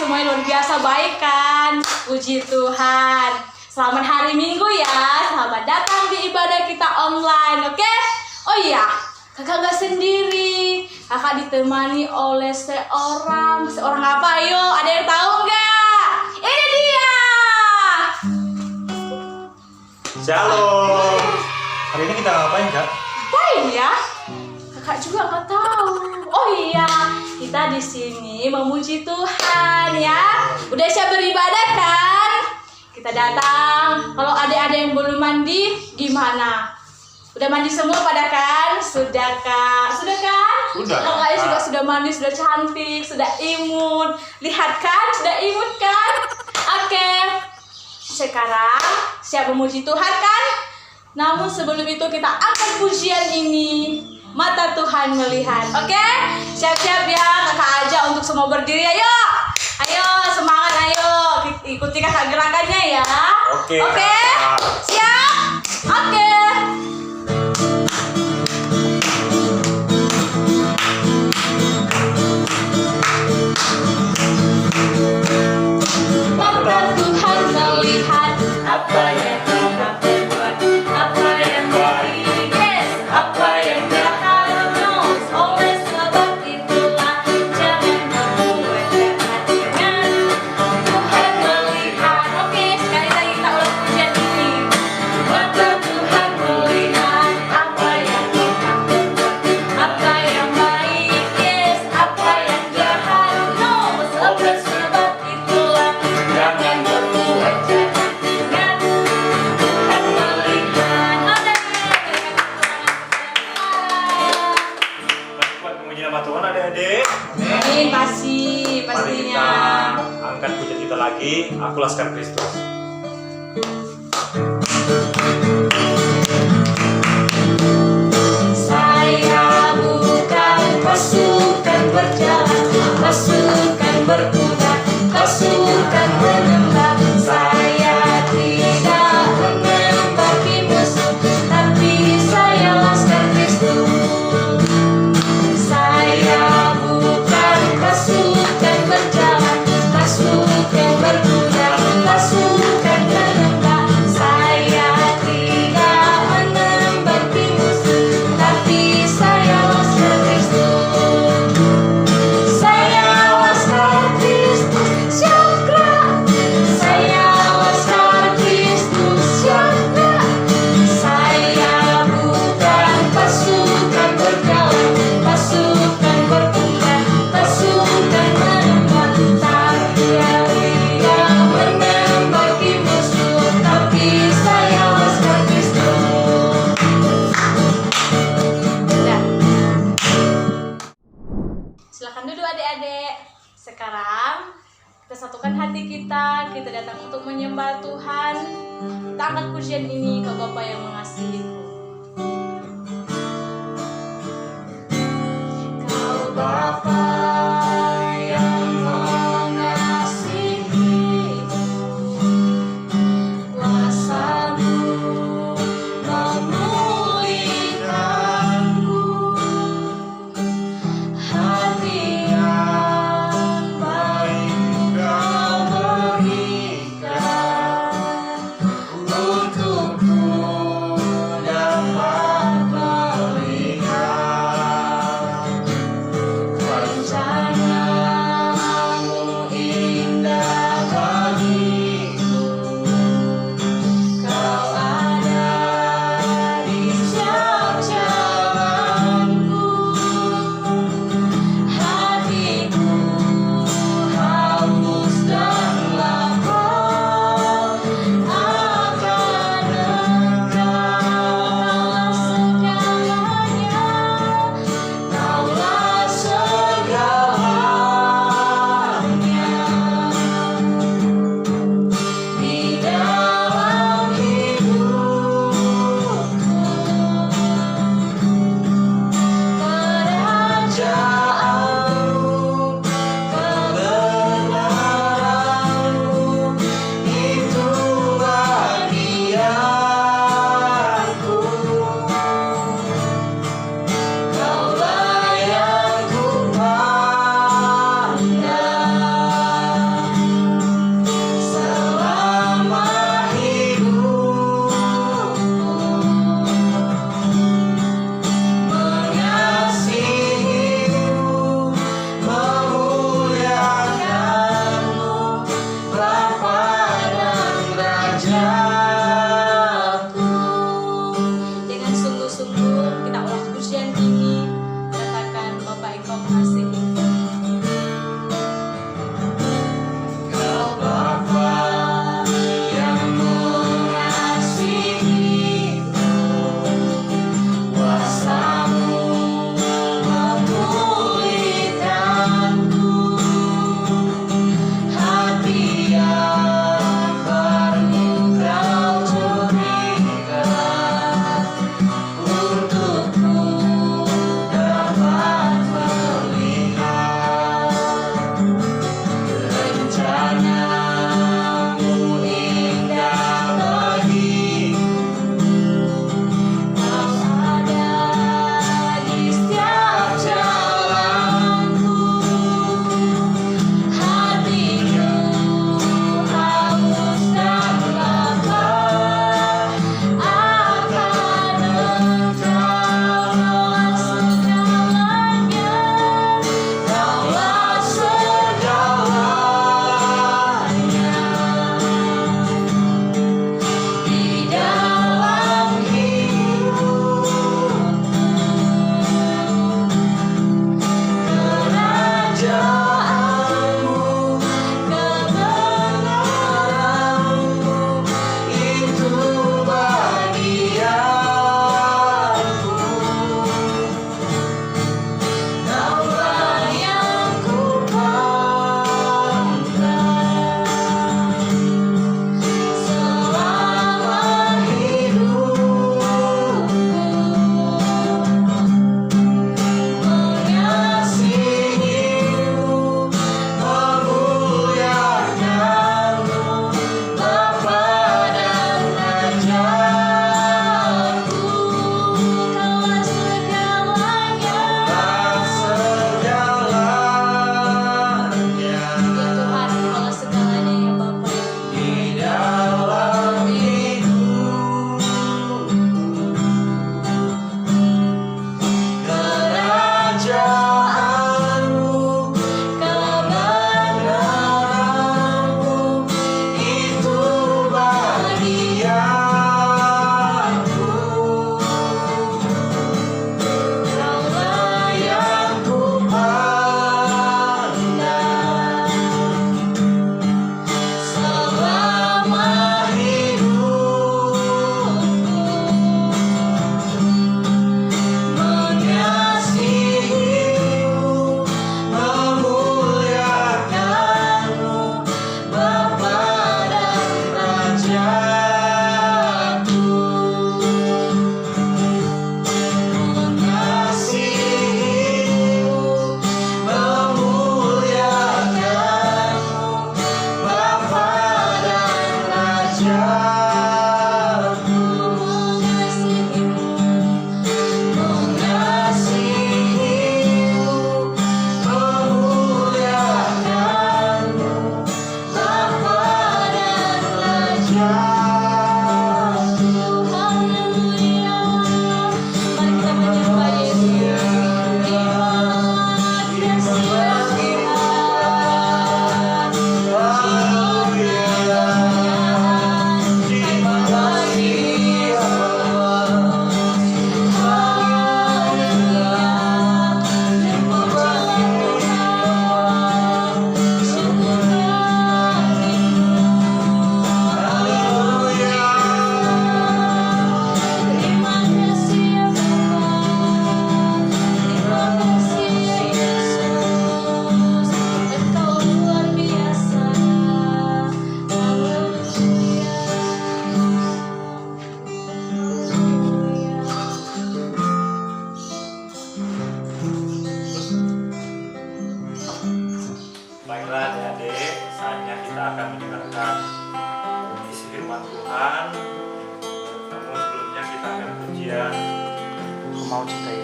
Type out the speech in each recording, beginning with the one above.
semuanya luar biasa baik kan? Puji Tuhan. Selamat hari Minggu ya. Selamat datang di ibadah kita online, oke? Oh iya, kakak gak sendiri. Kakak ditemani oleh seorang apa? Ayo, ada yang tahu nggak? Ini dia. Shalom. Hari ini kita ngapain, Kak? Ngapain ya? Kakak juga nggak tahu. Oh iya, kita di sini memuji Tuhan ya. Udah siap beribadah kan? Kita datang. Kalau ada yang belum mandi, gimana? Udah mandi semua pada kan? Sudah Kak? Sudah kan? Sudah. Kakaknya juga sudah mandi, sudah cantik, sudah imut. Lihat kan? Sudah imut kan? Oke. Sekarang siap memuji Tuhan kan? Namun sebelum itu kita angkat pujian ini. Mata Tuhan melihat. Oke? Siap-siap ya. Kakak aja untuk semua berdiri. Ayo. Ayo semangat ayo. Ikuti kakak gerakannya ya. Oke. Oke? Siap? Oke. Mata Tuhan melihat apa yang kita buat, apa yang baik, yes, apa yang jahat, no. Oleh sebab itulah jangan berbuat jahat dengan Tuhan melihat. Oke, sekali lagi kita ulang pujian ini. Mata Tuhan melihat apa yang kita buat, apa yang baik, yes, apa yang jahat, no. Oleh sebab itulah jangan berbuat jahat dengan Tuhan melihat. Buat memuji nama Tuhan, adik-adik. Amin, pasti, Mari kita pastinya. angkat pujian kita lagi. Aku Laskar Kristus. Saya bukan pasukan berjalan, pasukan berkuda, pasukan menembak. Saya tidak menembaki musuh, tapi saya Laskar Kristus. Saya bukan pasukan berjalan, pasukan berkuda, pasukan menembak. Saya tidak menembaki musuh, tapi saya Laskar Kristus. Saya Laskar Kristus, Syakra. Saya Laskar Kristus, Syakra. Saya bukan pasukan berjalan, pasukan berkuda, pasukan menembak. Tapi dia menembaki musuh, tapi saya Laskar Kristus. Udah. Silakan duduk adik-adik. Sekarang kita satukan hati kita datang untuk menyembah Tuhan. Kita angkat pujian ini ke Bapa yang mengasihiku. Kau Bapa yang mengasihi, kuasa-Mu memulihkanku. Hati yang baik Kau berikan untukku dapat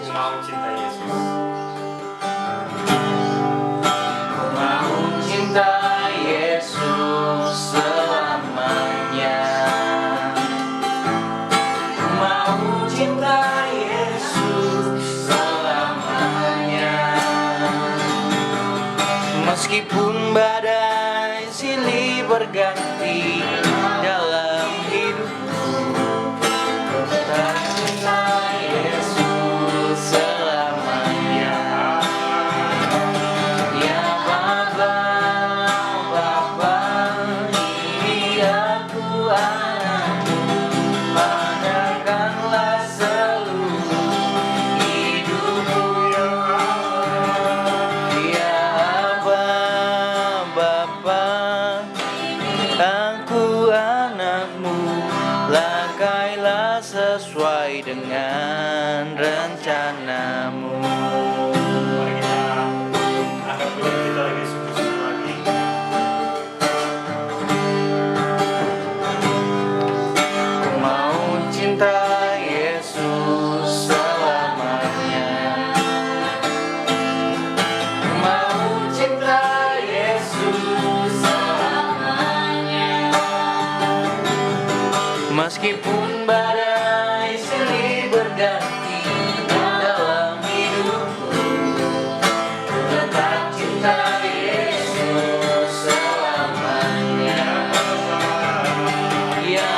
mau cinta Yesus. Ku mau cinta Yesus selamanya. Ku mau cinta Yesus selamanya. Meskipun badai silih berganti dalam hidupku, tetap cinta Yesus selamanya. Ya Bapa, Bapa, ini aku anakmu, padakanlah seluruh hidupku. Ya Bapa, Bapa, aku anakmu, lakailah sesuai dengan rencanamu. Mari kita angkat pujian kita lagi sungguh-sungguh lagi. Ku mau cinta Yesus selamanya. Ku mau cinta Yesus selamanya. Meskipun badai silih berganti dalam hidupku, ku tetap cinta Yesus selamanya. Ya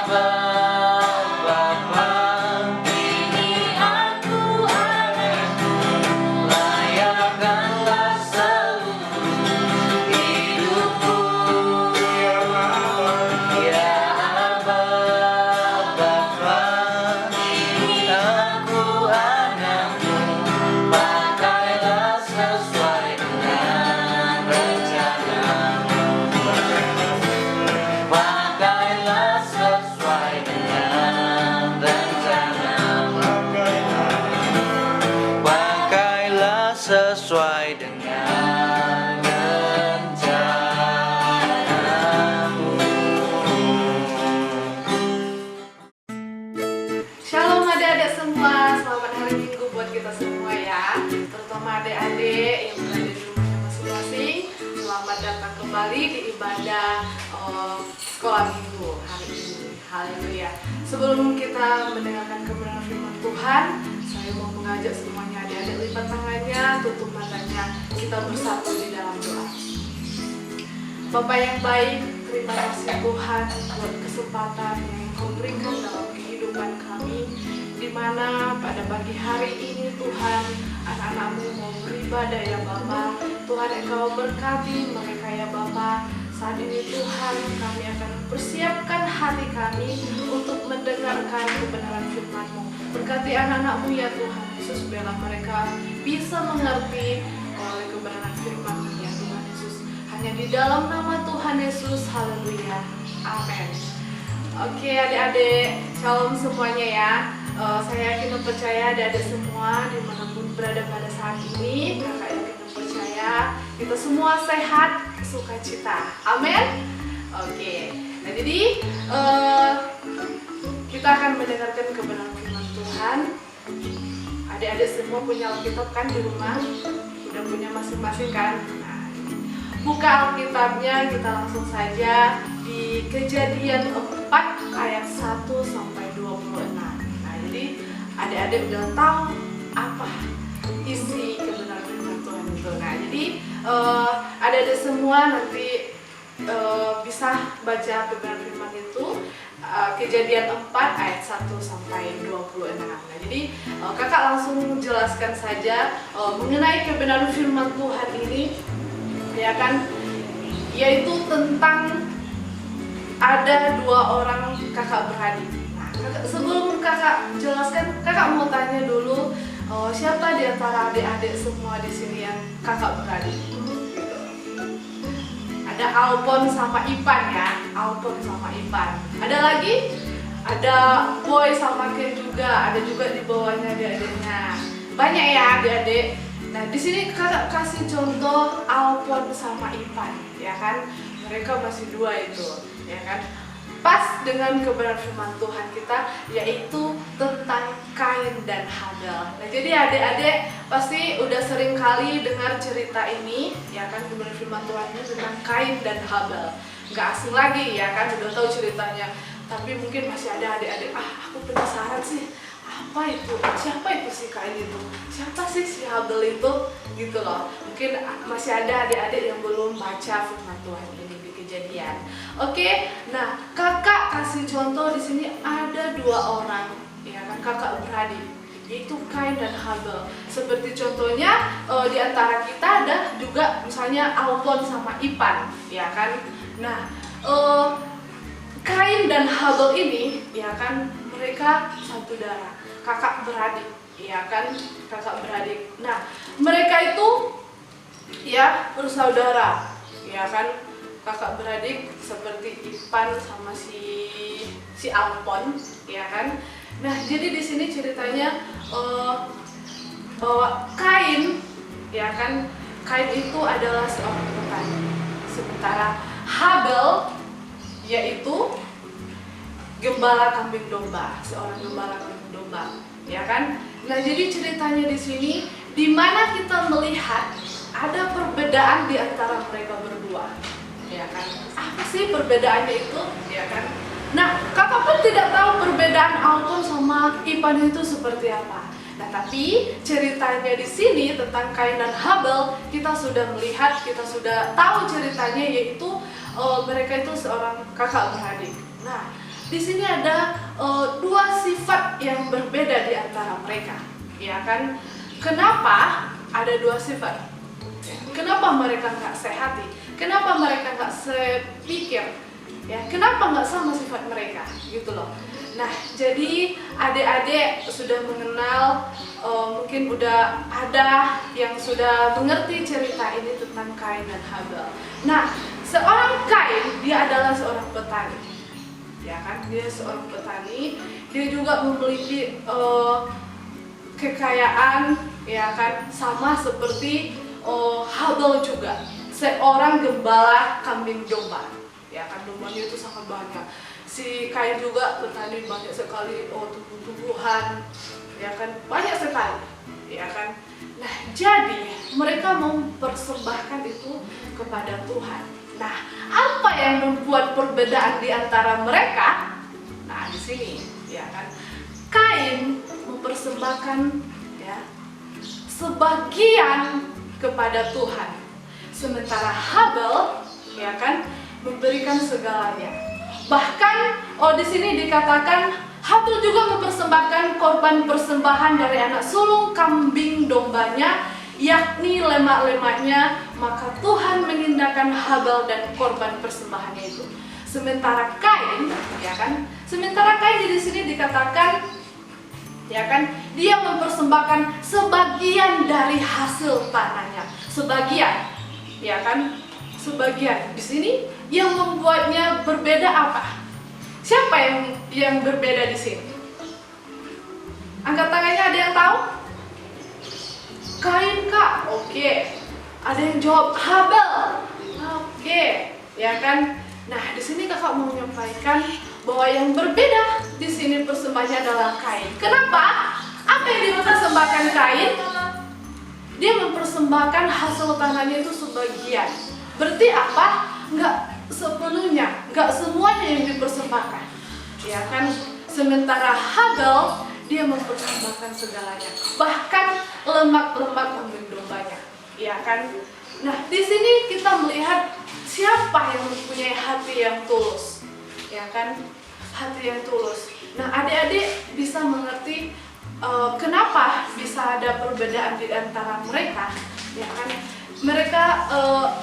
Bapa, Bapa, ini aku anakmu, layakkanlah seluruh hidupku. Ya Bapa, Bapa, ini aku anakmu, pakailah sesuai dengan rencanamu. Pakailah sesuai dengan rencanamu. Pakailah sesuai dengan rencanamu. Shalom adik-adik semua, selamat hari Minggu buat kita semua ya. Terutama adik-adik yang berada di rumahnya masing-masing. Selamat datang kembali di ibadah sekolah minggu hari ini. Haleluya. Sebelum kita mendengarkan kebenaran firman Tuhan, saya mau mengajak semuanya adik-adik lipat tangannya, tutup matanya, kita bersatu di dalam doa. Bapak yang baik, terima kasih Tuhan buat kesempatan yang Kau berikan dalam kehidupan kami, di mana pada pagi hari ini Tuhan, anak-anak-Mu mau beribadah ya Bapa. Tuhan Engkau berkati mereka ya Bapa. Saat ini Tuhan, kami akan persiapkan hati kami untuk mendengarkan kebenaran firman-Mu. Berkati anak-anak-Mu ya Tuhan Yesus, biarlah mereka bisa mengerti oleh kebenaran firman-Mu ya Tuhan Yesus. Hanya di dalam nama Tuhan Yesus, haleluya, amin. Oke adik-adik, shalom semuanya ya. Saya yakin dan percaya adik-adik semua dimanapun berada pada saat ini, kakak yakin dan percaya kita semua sehat, sukacita, amin. Oke, nah jadi kita akan mendengarkan kebenaran firman Tuhan. Adik-adik semua punya Alkitab kan di rumah? Udah punya masing-masing kan? Nah, buka Alkitabnya, kita langsung saja di Kejadian 4 ayat 1 sampai 26. Nah, jadi adik-adik udah tahu apa isi kebenaran firman Tuhan itu. Nah, jadi adik-adik semua nanti bisa baca kebenaran firman itu, Kejadian 4 ayat 1 sampai 26. Nah, jadi kakak langsung jelaskan saja mengenai kebenaran firman Tuhan ini, ya kan, yaitu tentang ada dua orang kakak beradik. Nah, sebelum kakak jelaskan, kakak mau tanya dulu, siapa di antara adik-adik semua di sini yang kakak beradik? Ada Alpon sama Ipan ya, Alpon sama Ipan. Ada lagi? Ada Boy sama Ken juga, ada juga di bawahnya adik-adiknya. Banyak ya adik-adik. Nah, di sini kakak kasih contoh Alpon sama Ipan, ya kan? Mereka masih dua itu, ya kan? pas dengan kebenaran firman Tuhan kita, yaitu tentang Kain dan Habel. Nah, jadi adik-adik pasti udah sering kali dengar cerita ini, ya kan, kebenaran firman Tuhan ini tentang Kain dan Habel. Nggak asing lagi, ya kan, udah tahu ceritanya. Tapi mungkin masih ada adik-adik, aku penasaran sih, apa itu? Siapa itu si Kain itu? Siapa sih si Habel itu? Gitu loh. Mungkin masih ada adik-adik yang belum baca firman Tuhan ini di Kejadian. Oke, nah kakak kasih contoh di sini ada 2 orang, ya kan, kakak beradik, yaitu Kain dan Habel. Seperti contohnya di antara kita ada juga misalnya Alpon sama Ipan, ya kan. Nah, Kain dan Habel ini, ya kan, mereka satu darah, kakak beradik, ya kan, kakak beradik. Nah, mereka itu ya bersaudara, ya kan, kakak beradik seperti Ipan sama si Alpon, ya kan. Nah, jadi di sini ceritanya bahwa Kain, ya kan, Kain itu adalah seorang petani, sementara Habel yaitu gembala kambing domba, seorang gembala kambing domba, ya kan. Nah, jadi ceritanya di sini di mana kita melihat ada perbedaan di antara mereka berdua, ya kan. Apa sih perbedaannya itu, ya kan? Nah, kakak pun tidak tahu perbedaan Alpon sama Ipan itu seperti apa. Nah, tapi ceritanya di sini tentang Kain dan Habel kita sudah melihat, kita sudah tahu ceritanya, yaitu mereka itu seorang kakak beradik. Nah, di sini ada 2 sifat yang berbeda di antara mereka, ya kan? Kenapa ada 2 sifat? Kenapa mereka nggak sehati? Kenapa mereka nggak sepikir? Ya, kenapa nggak sama sifat mereka? Gitu loh. Nah, jadi adik-adik sudah mengenal, mungkin udah ada yang sudah mengerti cerita ini tentang Kain dan Habel. Nah, seorang Kain, dia adalah seorang petani, ya kan? Dia seorang petani, dia juga memiliki kekayaan, ya kan, sama seperti Habel juga, seorang gembala kambing domba, ya kan, dombanya itu sangat banyak. Si Kain juga petani, banyak sekali tumbuh-tumbuhan, ya kan, banyak sekali, ya kan. Nah, jadi mereka mempersembahkan itu kepada Tuhan. Nah, apa yang membuat perbedaan di antara mereka? Nah, di sini, ya kan, Kain mempersembahkan, ya, sebagian kepada Tuhan, sementara Habel, ya kan, memberikan segalanya. Bahkan di sini dikatakan Habel juga mempersembahkan korban persembahan dari anak sulung kambing dombanya, yakni lemak-lemaknya, maka Tuhan mengindahkan Habel dan korban persembahannya itu. Sementara Kain, ya kan, sementara Kain di sini dikatakan, ya kan, dia mempersembahkan sebagian dari hasil tanahnya, sebagian, ya kan, sebagian. Di sini yang membuatnya berbeda apa? Siapa yang berbeda di sini? Angkat tangannya, ada yang tahu? Kain, Kak. Oke. Ada yang jawab Habel. Oke, ya kan. Nah, di sini kakak mau menyampaikan bahwa yang berbeda di sini persembahannya adalah Kain. Kenapa? Apa yang dipersembahkan Kain? Dia mempersembahkan hasil tanahnya itu sebagian. Berarti apa? Nggak sepenuhnya, nggak semuanya yang dipersembahkan, ya kan. Sementara Habel, dia mempersembahkan segalanya, bahkan lemak-lemak kambing dombanya, ya kan. Nah, di sini kita melihat siapa yang mempunyai hati yang tulus, ya kan, hati yang tulus. Nah, adik-adik bisa mengerti kenapa bisa ada perbedaan di antara mereka, ya kan. Mereka,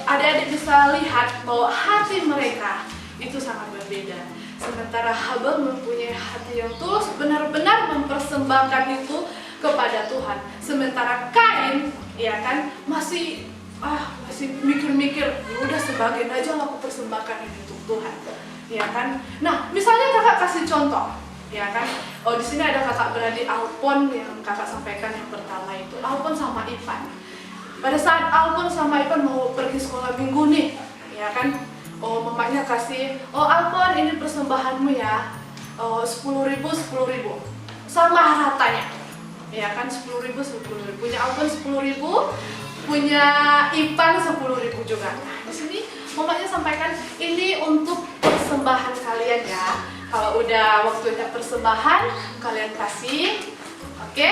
adik-adik bisa lihat bahwa hati mereka itu sangat berbeda. Sementara Habel mempunyai hati yang tulus, benar-benar mempersembahkan itu kepada Tuhan. Sementara Kain, ya kan, masih mikir-mikir, udah sebagian aja lah aku persembahkan ini untuk Tuhan, ya kan. Nah, misalnya kakak kasih contoh, ya kan. Di sini ada kakak beradik Alpon yang kakak sampaikan yang pertama itu, Alpon sama Ipan. Pada saat Alpon sama Ipan mau pergi sekolah minggu nih, ya kan, mamanya kasih, Alpon ini persembahanmu ya, 10.000 sama ratanya, ya kan 10.000 punya Alpon 10.000, punya Ipan 10.000 juga. Nah di sini mamanya sampaikan ini untuk persembahan kalian ya. Kalau udah waktunya persembahan kalian kasih, oke?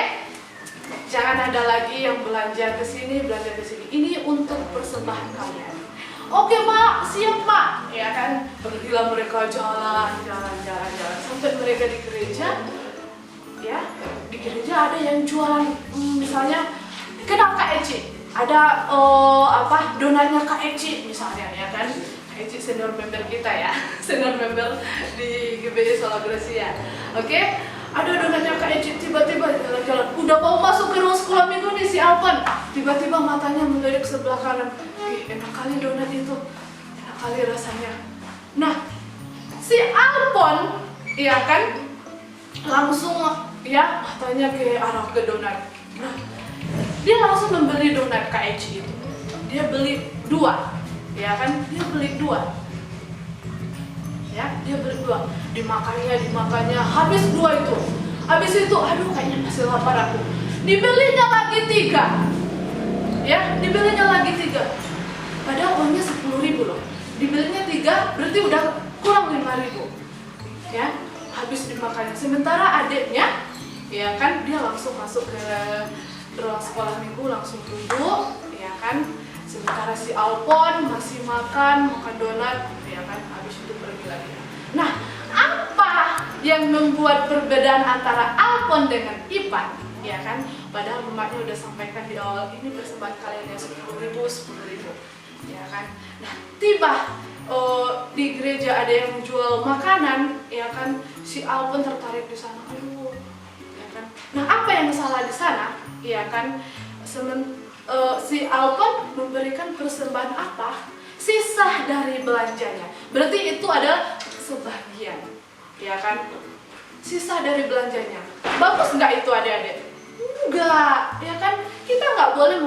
Jangan ada lagi yang belanja ke sini. Ini untuk persembahan kalian. Oke Mak, siap Mak. Ya kan, pergilah mereka jalan sampai mereka di gereja. Ya, di gereja ada yang jualan, misalnya kenal Kak Eci. Ada donatnya Kak Eci misalnya, ya kan? Kak Eci senior member kita ya, senior member di GBI Sola Gracia. Oke? Ada donatnya Kak Eci, tiba-tiba jalan-jalan, udah mau masuk ke ruang sekolah minggu nih si Alpan, tiba-tiba matanya melirik sebelah kanan. Enak kali donat itu, enak kali rasanya. Nah, si Alpon, ya kan, langsung ya matanya ke arah ke donat. Nah, dia langsung membeli donat Kak Eci itu. Dia beli 2, ya kan, dia beli 2. Ya, dia berdua, dimakannya, habis 2 itu. Habis itu, aduh kayaknya masih lapar aku. Dibelinya lagi 3. Ya, dibelinya lagi 3. Padahal uangnya 10.000 loh. Dibelinya 3, berarti udah kurang 5.000. Ya, habis dimakannya. Sementara adiknya, ya kan, dia langsung masuk ke ruang sekolah minggu, langsung duduk, ya kan. Sementara si Alpon masih makan donat, ya kan, habis itu pergi lagi. Nah, apa yang membuat perbedaan antara Alpon dengan Ipan, ya kan? Padahal mamanya udah sampaikan di awal, ini persembahan kalian yang 10.000, ya kan? Nah, tiba di gereja ada yang jual makanan, ya kan? Si Alpon tertarik di sana, aduh, ya kan? Nah, apa yang salah di sana, ya kan? Si Alpon memberikan persembahan apa? Sisa dari belanjanya. Berarti itu adalah sebagian, ya kan? Sisa dari belanjanya. Bagus nggak itu adik-adik? Enggak, ya kan? Kita nggak boleh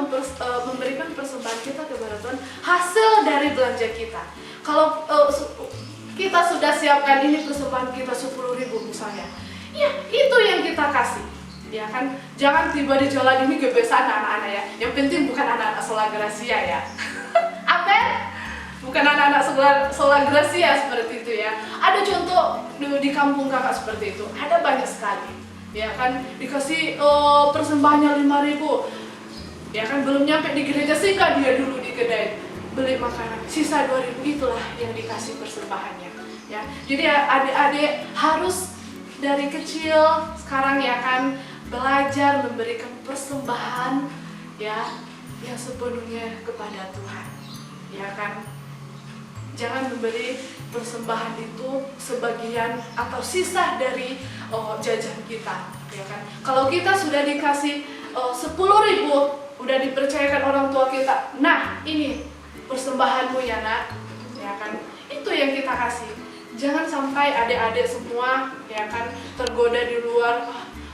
memberikan persembahan kita kepada Tuhan hasil dari belanja kita. Kalau kita sudah siapkan ini persembahan kita 10.000 misalnya, ya itu yang kita kasih. Ya kan, jangan tiba di jalan ini kebiasaan anak-anak ya. Yang penting bukan anak-anak Sola Gracia ya. Amin. Bukan anak-anak Sola Gracia seperti itu ya. Ada contoh di kampung kakak seperti itu. Ada banyak sekali. Ya kan, dikasih persembahannya 5.000. Ya kan, belum nyampe di gereja singgah dia dulu di kedai beli makanan. Sisa 2.000 itulah yang dikasih persembahannya. Ya, jadi adik-adik harus dari kecil sekarang ya kan belajar memberikan persembahan ya yang sepenuhnya kepada Tuhan, ya kan. Jangan memberi persembahan itu sebagian atau sisa dari jajan kita, ya kan. Kalau kita sudah dikasih 10.000, udah dipercayakan orang tua kita, nah ini persembahanmu ya nak, ya kan. Itu yang kita kasih. Jangan sampai adik-adik semua ya kan tergoda di luar,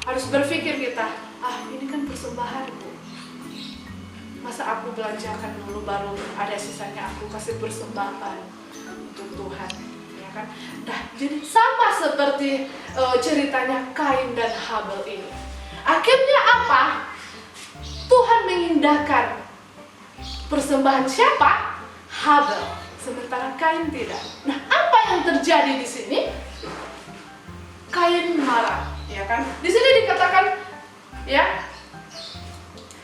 harus berpikir kita, ini kan persembahanku, masa aku belanjakan dulu baru ada sisanya aku kasih persembahan untuk Tuhan, ya kan. Nah, jadi sama seperti ceritanya Kain dan Habel ini. Akhirnya apa? Tuhan mengindahkan persembahan siapa? Habel. Sementara Kain tidak. Nah, apa yang terjadi di sini? Kain marah, ya kan? Di sini dikatakan, ya.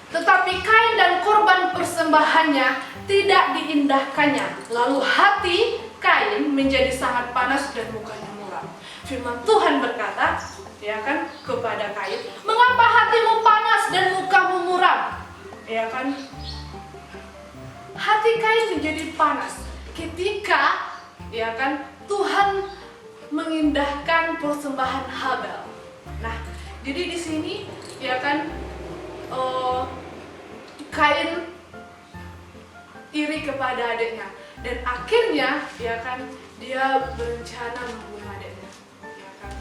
Tetapi Kain dan korban persembahannya tidak diindahkannya. Lalu hati Kain menjadi sangat panas dan mukanya muram. Firman Tuhan berkata, ya kan, kepada Kain, mengapa hatimu panas dan mukamu muram? Ya kan? Hati Kain menjadi panas ketika, ya kan, Tuhan mengindahkan persembahan Habel. Nah, jadi di sini, ya kan, Kain iri kepada adiknya dan akhirnya, ya kan, dia berencana membunuh adiknya, ya kan.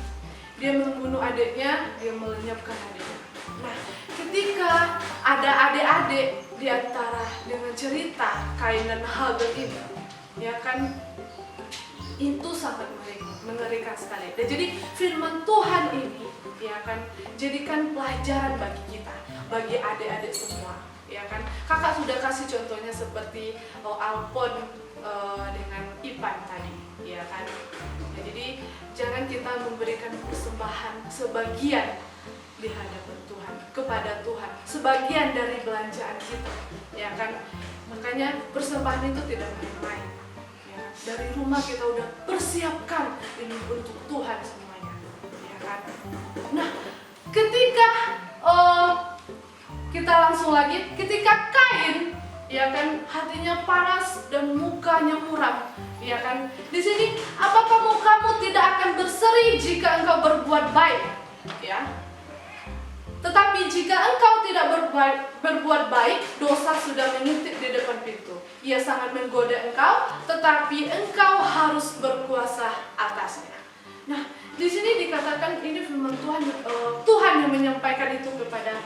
Dia membunuh adiknya, dia melenyapkan adiknya. Nah, ketika ada adik-adik di antara dengan cerita Kain dan Habel ini, ya kan, Itu sangat mengerikan sekali. Dan jadi firman Tuhan ini ya kan jadikan pelajaran bagi kita, bagi adik-adik semua, ya kan. Kakak sudah kasih contohnya seperti Alpon dengan Ipan tadi, ya kan. Nah, jadi jangan kita memberikan persembahan sebagian di hadapan Tuhan, kepada Tuhan, sebagian dari belanjaan kita, ya kan. Makanya persembahan itu tidak main-main. Dari rumah kita udah persiapkan ini untuk Tuhan semuanya, ya kan. Nah, ketika kita langsung lagi, ketika Kain, ya kan, hatinya panas dan mukanya muram, ya kan. Di sini, apakah mukamu tidak akan berseri jika engkau berbuat baik, ya? Tetapi jika engkau tidak berbuat baik, dosa sudah mengintip di depan pintu. Ia sangat menggoda engkau, tetapi engkau harus berkuasa atasnya. Nah, di sini dikatakan ini firman Tuhan, Tuhan yang menyampaikan itu kepada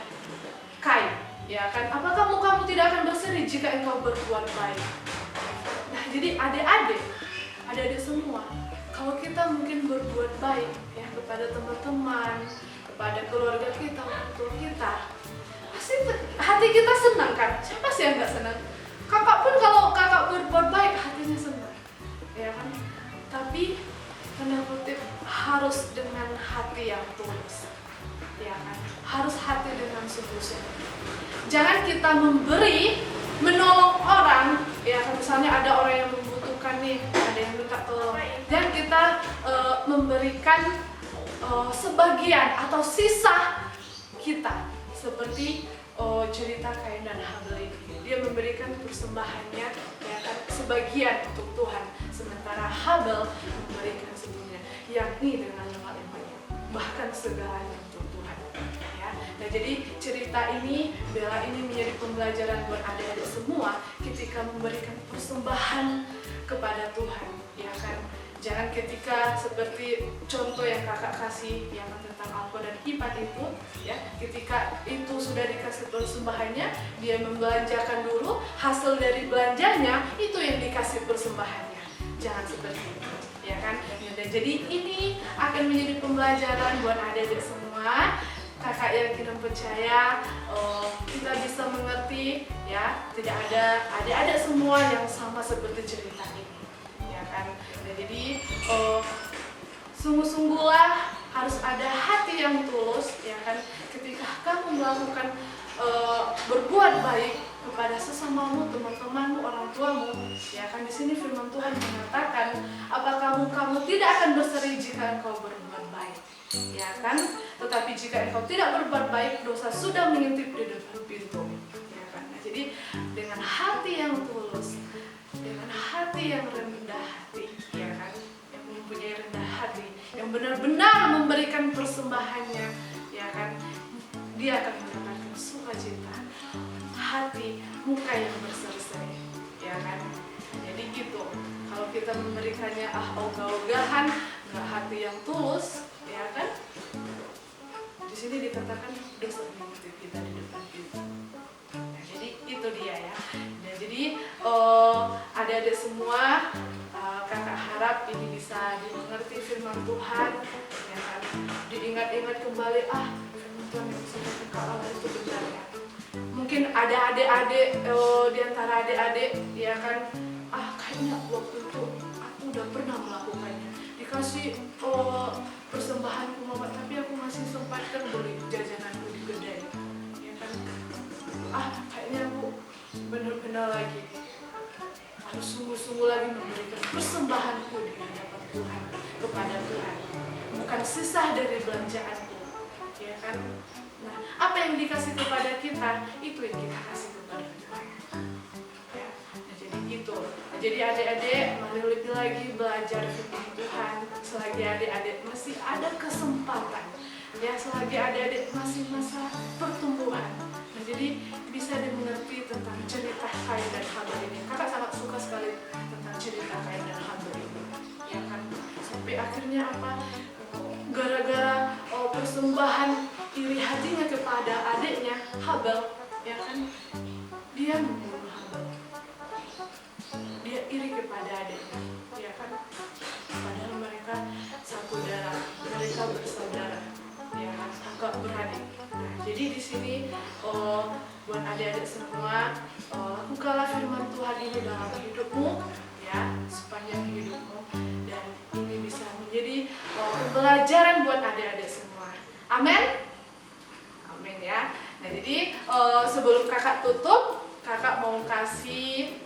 Kain, ya kan? Apakah mukamu tidak akan berseri jika engkau berbuat baik? Nah, jadi adik-adik semua, kalau kita mungkin berbuat baik ya kepada teman-teman, kepada keluarga kita, orang tua kita, pasti hati kita senang kan? Siapa sih yang nggak senang? Kakak pun kalau kakak berbuat baik hatinya senang, ya kan? Tapi tanda kutip harus dengan hati yang tulus, ya kan? Harus hati dengan sungguh-sungguh. Jangan kita menolong orang, ya kan? Misalnya ada orang yang membutuhkan nih, ada yang minta tolong, dan kita memberikan sebagian atau sisa kita, seperti cerita Kain dan Habel ini. Dia memberikan persembahannya, ya kan, sebagian untuk Tuhan, sementara Habel memberikan semuanya, yakni dengan lemah-lemahnya, bahkan segalanya untuk Tuhan, ya. Nah, jadi cerita ini, Bella ini menjadi pembelajaran buat adik-adik semua ketika memberikan persembahan kepada Tuhan, ya kan. Jangan ketika seperti contoh yang kakak kasih yang tentang Alpon dan Ipan itu, ya, ketika itu sudah dikasih persembahannya, dia membelanjakan dulu, hasil dari belanjanya itu yang dikasih persembahannya. Jangan seperti itu, ya kan. Dan jadi ini akan menjadi pembelajaran buat adik-adik semua. Kakak yang kita percaya kita bisa mengerti, ya, tidak ada adik-adik semua yang sama seperti cerita ini, ya kan. Nah, jadi sungguh-sungguhlah harus ada hati yang tulus, ya kan, ketika kamu melakukan berbuat baik kepada sesamamu, teman-temanmu, orang tuamu, ya kan. Di sini firman Tuhan mengatakan, apakah kamu tidak akan berseri jika engkau berbuat baik, ya kan. Tetapi jika engkau tidak berbuat baik, dosa sudah mengintip di depan pintu, ya kan. Nah, jadi dengan hati yang tulus, dengan hati yang rendah hati, ya kan, yang mempunyai rendah hati, yang benar-benar memberikan persembahannya, ya kan, dia akan mendapatkan sukacita, hati, muka yang berseri-seri, ya kan. Jadi gitu, kalau kita memberikannya ogah-ogahan, nggak hati yang tulus, ya kan, di sini dikatakan dosa mengintip kita di depan pintu. Nah, jadi itu dia, ya. Nah, jadi adik-adik semua, kakak harap ini bisa dimengerti firman Tuhan, ya kan. Diingat-ingat kembali, firman Tuhan yang disebutkan ke Allah itu benar, ya. Mungkin ada adik-adik di antara adik-adik, ya kan, kayaknya waktu itu aku udah pernah melakukannya, dikasih persembahan mama, tapi aku masih sempatkan beli jajanan di kedai, ya kan. Kayaknya aku benar-benar lagi harus sungguh-sungguh lagi memberikan persembahanku di hadapan Tuhan, kepada Tuhan, bukan sisa dari belanjaanku, ya kan. Nah, apa yang dikasih kepada kita, itu yang kita kasih kepada Tuhan, ya. Nah, jadi gitu. Nah, jadi adik-adik, mari lebih lagi belajar firman Tuhan selagi adik-adik masih ada kesempatan, ya, selagi adik-adik masih masa pertumbuhan. Nah, jadi bisa dimengerti tentang cerita Kain dan Habel ini. Kakak sangat suka sekali tentang cerita Kain dan Habel ini, ya kan. Sampai akhirnya gara-gara persembahan iri hatinya kepada adiknya Habel, ya kan, dia membunuh Habel. Dia iri kepada adiknya, ya Jadi di sini buat adik-adik semua, lakukanlah firman Tuhan ini dalam hidupmu, ya, sepanjang hidupmu, dan ini bisa menjadi pembelajaran buat adik-adik semua. Amin. Amin ya. Nah, jadi sebelum kakak tutup, kakak mau kasih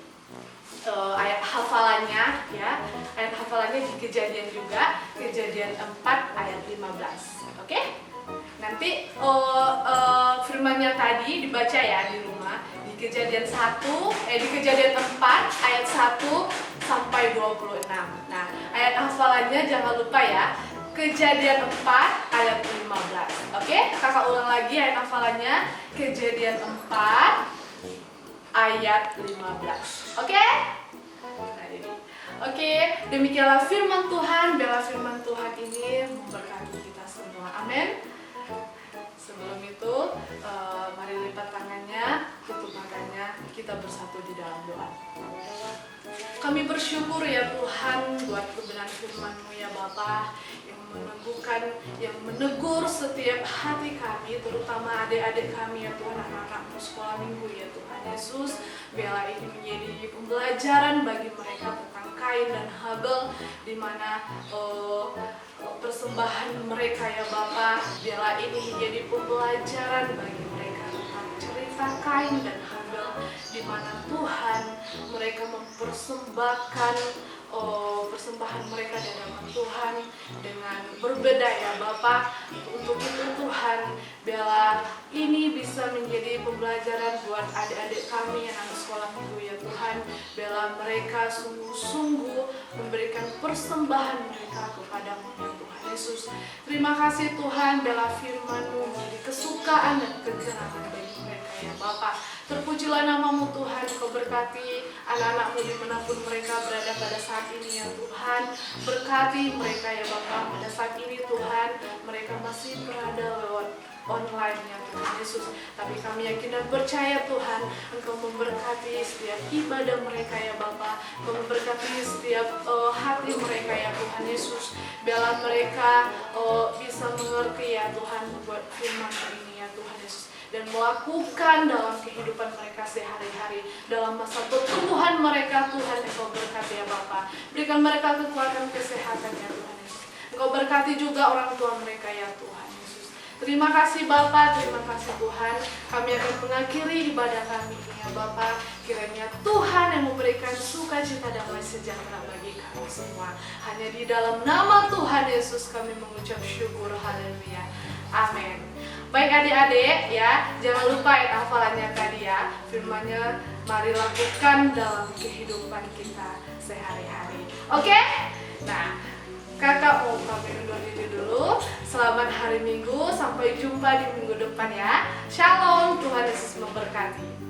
ayat hafalannya, ya. Ayat hafalannya di Kejadian juga, Kejadian 4 ayat 15. Oke? Nanti firmannya tadi dibaca ya di rumah, di Kejadian 4 ayat 1 sampai 26. Nah, ayat hafalannya jangan lupa ya. Kejadian 4 ayat 15. Oke? Kakak ulang lagi ayat hafalannya. Kejadian 4 ayat 15. Oke? Nah, jadi oke, demikianlah firman Tuhan. Biarlah firman Tuhan ini memberkati kita semua. Amin. Sebelum itu, mari lipat tangannya, tutup matanya, kita bersatu di dalam doa. Kami bersyukur ya Tuhan buat kebenaran firman-Mu ya Bapa, yang meneguhkan, yang menegur setiap hati kami, terutama adik-adik kami ya Tuhan, anak-anakmu sekolah minggu ya Tuhan Yesus. Biarlah ini menjadi pembelajaran bagi mereka tentang Kain dan Habel, di mana persembahan mereka ya Bapa. Biarlah ini menjadi pembelajaran bagi mereka tentang cerita Kain dan Habel, di mana Tuhan mereka mempersembahkan persembahan mereka di hadapan Tuhan dengan berbeda ya Bapa. Untuk itu Tuhan, biarlah ini bisa menjadi pembelajaran buat adik-adik kami yang anak sekolah minggu ya Tuhan. Biarlah mereka sungguh-sungguh memberikan persembahan mereka kepadamu ya Tuhan Yesus. Terima kasih Tuhan, biarlah firman-Mu menjadi kesukaan dan kegeraman bagi mereka ya Bapa. Terpujilah namamu Tuhan, Kau berkati anak-anakmu dimanapun mereka berada pada saat ini ya Tuhan. Berkati mereka ya Bapa, pada saat ini Tuhan, mereka masih berada lewat online ya Tuhan Yesus. Tapi kami yakin dan percaya Tuhan, Engkau memberkati setiap ibadah mereka ya Bapa. Engkau memberkati setiap hati mereka ya Tuhan Yesus. Biarlah mereka bisa mengerti ya Tuhan buat firman ini ya Tuhan Yesus, dan melakukan dalam kehidupan mereka sehari-hari, dalam masa pertumbuhan mereka. Tuhan, Engkau berkati ya Bapa. Berikan mereka kekuatan, kesehatan ya Tuhan Yesus. Engkau berkati juga orang tua mereka ya Tuhan Yesus. Terima kasih Bapa, terima kasih Tuhan. Kami akan mengakhiri ibadah kami ini ya Bapa. Kiranya Tuhan yang memberikan sukacita damai sejahtera bagi kami semua. Hanya di dalam nama Tuhan Yesus kami mengucap syukur. Haleluya. Amin. Baik adik-adik ya, jangan lupa ayat hafalannya tadi ya. Firman-Nya mari lakukan dalam kehidupan kita sehari-hari. Oke? Nah, kakak mau pamit undur diri dulu. Selamat hari Minggu, sampai jumpa di minggu depan ya. Shalom, Tuhan Yesus memberkati.